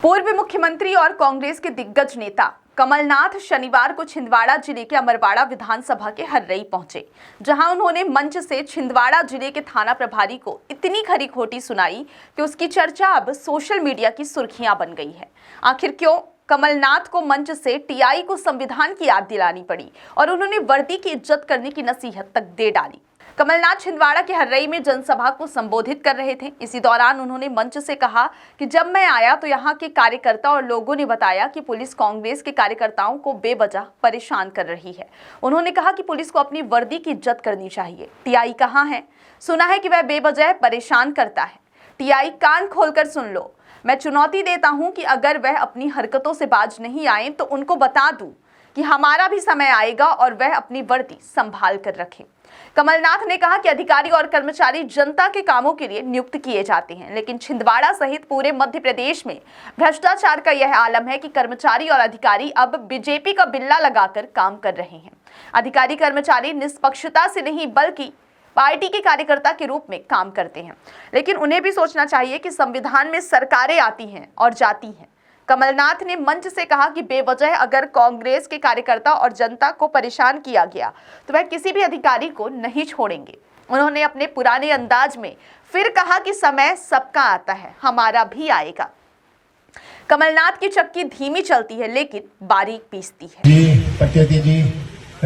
पूर्व मुख्यमंत्री और कांग्रेस के दिग्गज नेता कमलनाथ शनिवार को छिंदवाड़ा जिले के अमरवाड़ा विधानसभा के हर्रई पहुंचे, जहां उन्होंने मंच से छिंदवाड़ा जिले के थाना प्रभारी को इतनी खरी खोटी सुनाई कि उसकी चर्चा अब सोशल मीडिया की सुर्खियां बन गई है। आखिर क्यों कमलनाथ को मंच से टीआई को संविधान की याद दिलानी पड़ी और उन्होंने वर्दी की इज्जत करने की नसीहत तक दे डाली। कमलनाथ छिंदवाड़ा के हर्रई में जनसभा को संबोधित कर रहे थे। इसी दौरान उन्होंने मंच से कहा कि जब मैं आया तो यहाँ के कार्यकर्ता और लोगों ने बताया कि पुलिस कांग्रेस के कार्यकर्ताओं को बेवजह परेशान कर रही है। उन्होंने कहा कि पुलिस को अपनी वर्दी की इज्जत करनी चाहिए। टीआई कहाँ है? सुना है कि वह बेवजह परेशान करता है। टीआई कान खोलकर सुन लो। मैं चुनौती देता हूँ कि अगर वह अपनी हरकतों से बाज नहीं आए तो उनको बता दूं कि हमारा भी समय आएगा और वह अपनी वर्दी संभाल कर रखें। कमलनाथ ने कहा कि अधिकारी और कर्मचारी जनता के कामों के लिए नियुक्त किए जाते हैं, लेकिन छिंदवाड़ा सहित पूरे मध्य प्रदेश में भ्रष्टाचार का यह आलम है कि कर्मचारी और अधिकारी अब बीजेपी का बिल्ला लगाकर काम कर रहे हैं। अधिकारी कर्मचारी निष्पक्षता से नहीं बल्कि पार्टी के कार्यकर्ता के रूप में काम करते हैं, लेकिन उन्हें भी सोचना चाहिए कि संविधान में सरकारें आती हैं और जाती हैं। कमलनाथ ने मंच से कहा कि बेवजह अगर कांग्रेस के कार्यकर्ता और जनता को परेशान किया गया तो वह किसी भी अधिकारी को नहीं छोड़ेंगे। उन्होंने अपने पुराने अंदाज में फिर कहा कि समय सबका आता है, हमारा भी आएगा। कमलनाथ की चक्की धीमी चलती है लेकिन बारीक पीसती है। जी पटेती जी,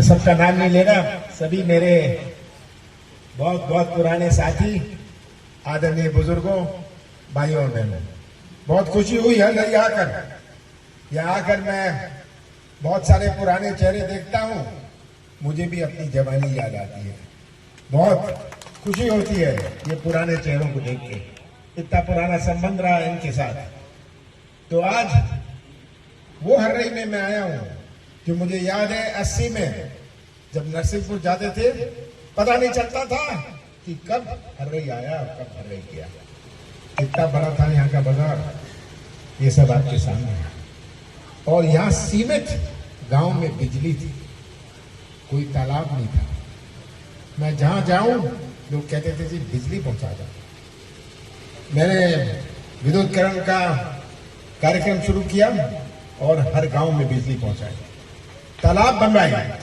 सबका नाम नहीं लेना, सभी मेरे बहुत बहुत पुराने साथी, आदरणीय बुजुर्गों, भाइयों और बहनों, बहुत खुशी हुई है यहाँ आकर मैं बहुत सारे पुराने चेहरे देखता हूँ, मुझे भी अपनी जवानी याद आती है। बहुत खुशी होती है ये पुराने चेहरों को देख के, इतना पुराना संबंध रहा है इनके साथ। तो आज वो हर्रई में मैं आया हूँ जो मुझे याद है 80 में जब नरसिंहपुर जाते थे, पता नहीं चलता था कि कब हर्रई आया और कब हर्रई गया। इतना बड़ा था यहाँ का बाजार, ये सब आपके सामने है। और यहाँ सीमित गांव में बिजली थी, कोई तालाब नहीं था। मैं जहां जाऊं लोग कहते थे जी बिजली पहुंचा दो। मैंने विद्युतीकरण का कार्यक्रम शुरू किया और हर गांव में बिजली पहुंचाई। तालाब बनवाए,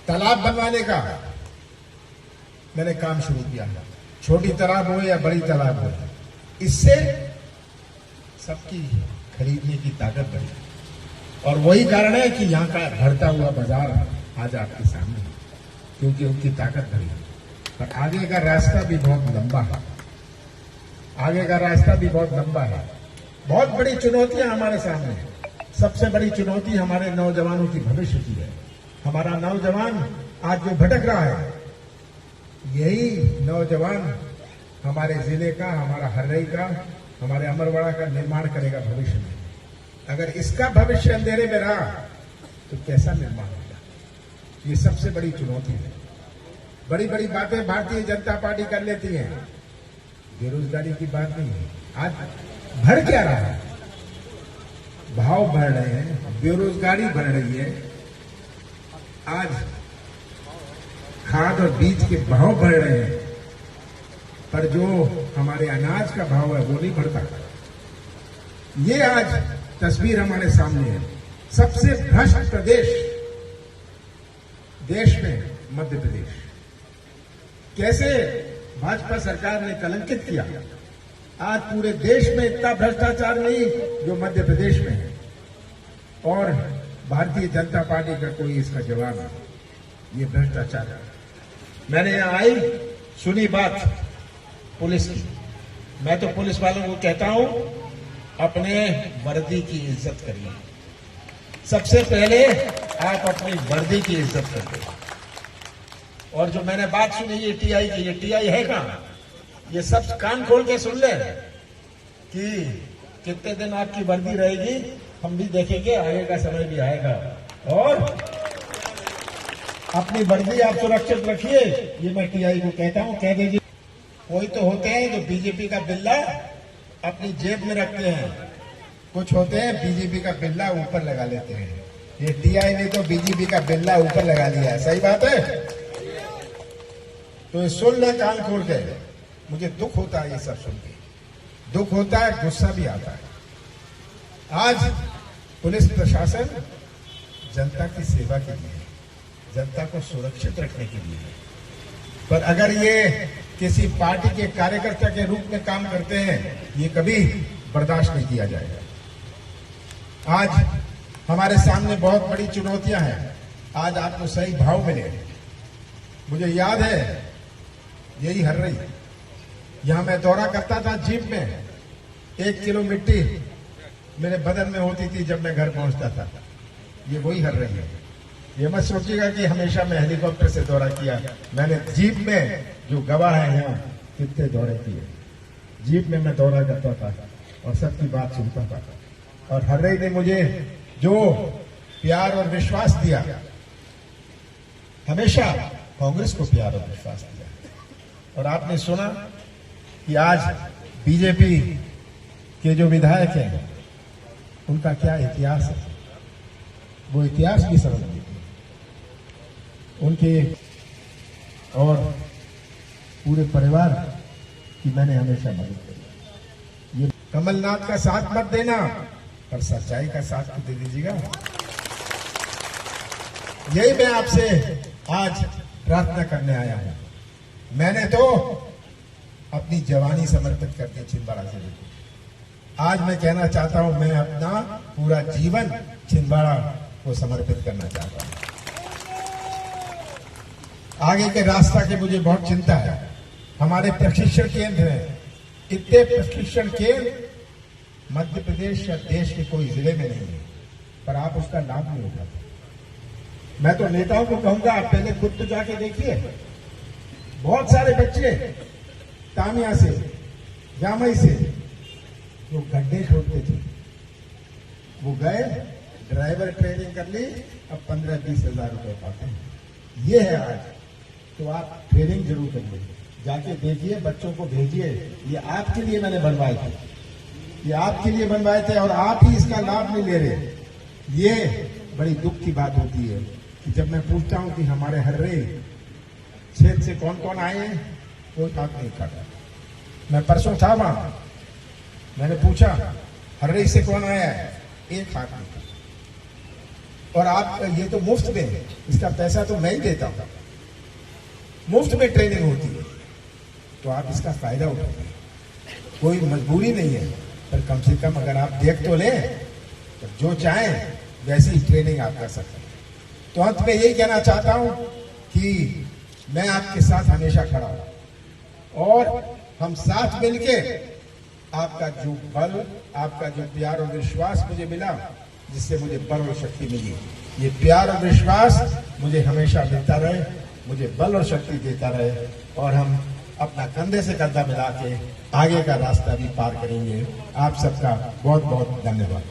तालाब बनवाने का मैंने काम शुरू किया, छोटी तालाब हो या बड़ी तालाब हो, इससे सबकी खरीदने की ताकत बढ़ी। और वही कारण है कि यहाँ का बढ़ता हुआ बाजार आज आपके सामने है, क्योंकि उनकी ताकत बढ़ी। पर आगे का रास्ता भी बहुत लंबा है, आगे का रास्ता भी बहुत लंबा है। बहुत बड़ी चुनौतियां हमारे सामने है। सबसे बड़ी चुनौती हमारे नौजवानों की भविष्य की है। हमारा नौजवान आज जो भटक रहा है, यही नौजवान हमारे जिले का, हमारा हर्रई का, हमारे अमरवाड़ा का निर्माण करेगा भविष्य में। अगर इसका भविष्य अंधेरे में रहा तो कैसा निर्माण होगा? ये सबसे बड़ी चुनौती है। बड़ी बड़ी बातें भारतीय जनता पार्टी कर लेती है, बेरोजगारी की बात नहीं है। आज बढ़ क्या रहा है? भाव बढ़ रहे हैं, बेरोजगारी बढ़ रही है। आज खाद और बीज के भाव बढ़ रहे हैं, पर जो हमारे अनाज का भाव है वो नहीं बढ़ता। ये आज तस्वीर हमारे सामने है। सबसे भ्रष्ट प्रदेश देश में मध्य प्रदेश, कैसे भाजपा सरकार ने कलंकित किया। आज पूरे देश में इतना भ्रष्टाचार नहीं जो मध्य प्रदेश में है, और भारतीय जनता पार्टी का कोई इसका जवाब नहीं। ये भ्रष्टाचार है। मैंने यहां आई, सुनी बात पुलिस की। मैं तो पुलिस वालों को कहता हूं, अपने वर्दी की इज्जत करिए। सबसे पहले आप अपनी वर्दी की इज्जत करिए। और जो मैंने बात सुनी ये टीआई की, ये टीआई है कहां? ये सब कान खोल के सुन ले कि कितने दिन आपकी वर्दी रहेगी, हम भी देखेंगे, आगे का समय भी आएगा। और अपनी वर्दी आप सुरक्षित रखिए, ये मैं टीआई को कहता हूं, कह दीजिए। कोई तो होते हैं जो बीजेपी का बिल्ला अपनी जेब में रखते हैं, कुछ होते हैं बीजेपी का बिल्ला ऊपर लगा लेते हैं। ये टीआई ने तो बीजेपी का बिल्ला ऊपर लगा लिया है। सही बात है? तो सुन ले कान खोल के। मुझे दुख होता है ये सब सुन के, दुख होता है, गुस्सा भी आता है। आज पुलिस प्रशासन जनता की सेवा के लिए, जनता को सुरक्षित रखने के लिए है। पर अगर ये किसी पार्टी के कार्यकर्ता के रूप में काम करते हैं, ये कभी बर्दाश्त नहीं किया जाएगा। आज हमारे सामने बहुत बड़ी चुनौतियां हैं। आज आपको सही भाव मिले। मुझे याद है यही हर्रई, यहां मैं दौरा करता था जीप में, 1 किलो मिट्टी मेरे बदन में होती थी जब मैं घर पहुंचता था। ये वही हर्रई है। ये मत सोचिएगा कि हमेशा मैं हेलीकॉप्टर से दौरा किया। मैंने जीप में, जो गवाह है यहाँ, कितने दौरे किए। जीप में मैं दौरा करता था और सबकी बात सुनता था। और हर्रई ने मुझे जो प्यार और विश्वास दिया, हमेशा कांग्रेस को प्यार और विश्वास दिया। और आपने सुना कि आज बीजेपी के जो विधायक हैं, उनका क्या इतिहास है, वो इतिहास भी समझ लीजिए। उनके और पूरे परिवार की मैंने हमेशा मदद करी। ये कमलनाथ का साथ मत देना, पर सच्चाई का साथ तो दे दीजिएगा। यही मैं आपसे आज प्रार्थना करने आया हूं। मैंने तो अपनी जवानी समर्पित कर दी छिंदवाड़ा जिले को। आज मैं कहना चाहता हूं, मैं अपना पूरा जीवन छिंदवाड़ा को समर्पित करना चाहता हूं। आगे के रास्ता की मुझे बहुत चिंता है। हमारे प्रशिक्षण केंद्र हैं, इतने प्रशिक्षण केंद्र मध्य प्रदेश या देश के कोई जिले में नहीं है, पर आप उसका लाभ नहीं उठाते। मैं तो नेताओं को कहूंगा, आप पहले खुद तो जाके देखिए। बहुत सारे बच्चे तामिया से, जामई से, जो गड्ढे खोदते थे, वो गए, ड्राइवर ट्रेनिंग कर ली, अब 15-20 हजार रुपए पाते हैं। ये है आज। तो आप ट्रेनिंग जरूर करिए, जाके देखिए, बच्चों को भेजिए। ये आपके लिए मैंने बनवाए थे, ये आपके लिए बनवाए थे, और आप ही इसका लाभ नहीं ले रहे। ये बड़ी दुख की बात होती है कि जब मैं पूछता हूं कि हमारे हर्रे क्षेत्र से कौन कौन आए हैं, कोई बात नहीं करता। मैं परसों था वहां, मैंने पूछा हर्रे से कौन आया है, एक हाथ नहीं था। और आप ये तो मुफ्त में है, इसका पैसा तो मैं ही देता हूं। मुफ्त में ट्रेनिंग होती है, तो आप इसका फायदा उठाइए। कोई मजबूरी नहीं है, पर कम से कम अगर आप देख तो लें, तो जो चाहें वैसी ही ट्रेनिंग आप कर सकते हैं। तो अंत में यही कहना चाहता हूं कि मैं आपके साथ हमेशा खड़ा हूं, और हम साथ मिलके आपका जो बल, आपका जो प्यार और विश्वास मुझे मिला, जिससे मुझे बल और शक्ति मिली, ये प्यार और विश्वास मुझे हमेशा मिलता रहे, मुझे बल और शक्ति देता रहे, और हम अपना कंधे से कंधा मिला के आगे का रास्ता भी पार करेंगे। आप सबका बहुत बहुत धन्यवाद।